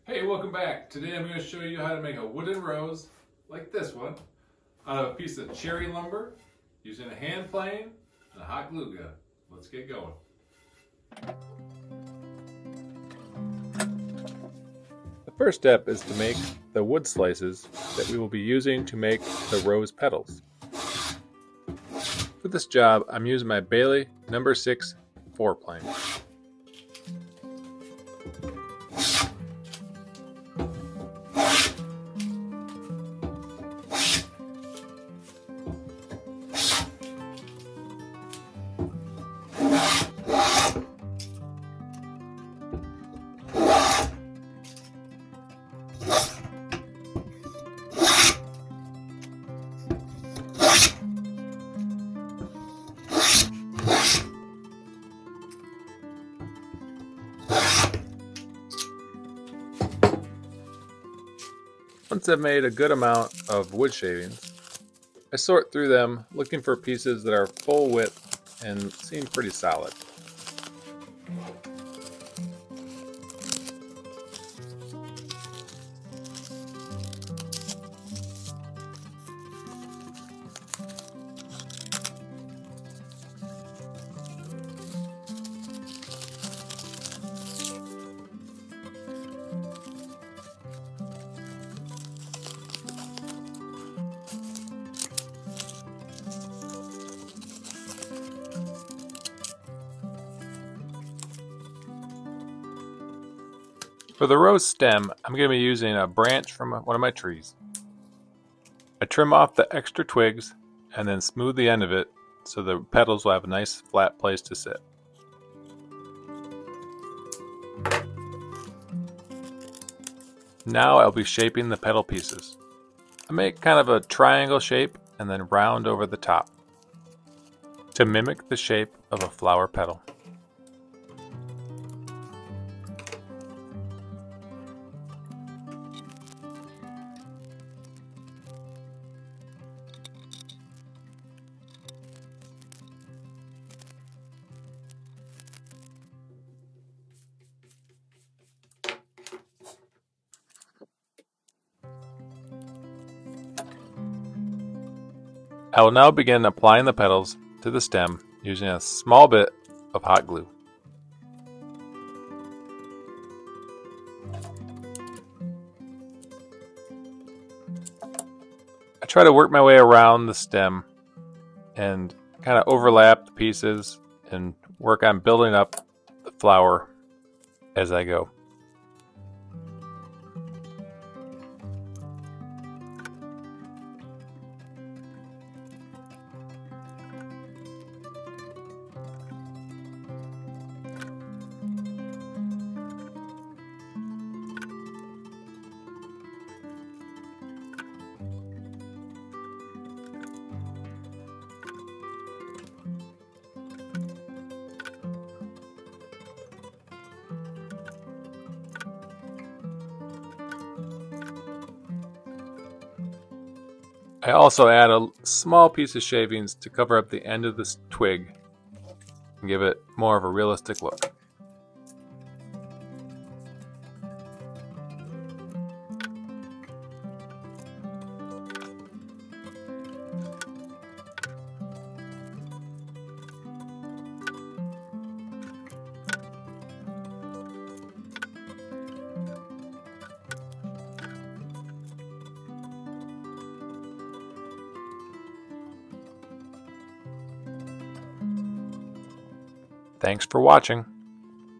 Hey, welcome back. Today I'm going to show you how to make a wooden rose like this one out of a piece of cherry lumber using a hand plane and a hot glue gun. Let's get going. The first step is to make the wood slices that we will be using to make the rose petals. For this job, I'm using my Bailey No. 6 4-plane. Once I've made a good amount of wood shavings, I sort through them looking for pieces that are full width and seem pretty solid. For the rose stem, I'm going to be using a branch from one of my trees. I trim off the extra twigs and then smooth the end of it so the petals will have a nice flat place to sit. Now I'll be shaping the petal pieces. I make kind of a triangle shape and then round over the top to mimic the shape of a flower petal. I will now begin applying the petals to the stem using a small bit of hot glue. I try to work my way around the stem and kind of overlap the pieces and work on building up the flower as I go. I also add a small piece of shavings to cover up the end of this twig and give it more of a realistic look. Thanks for watching.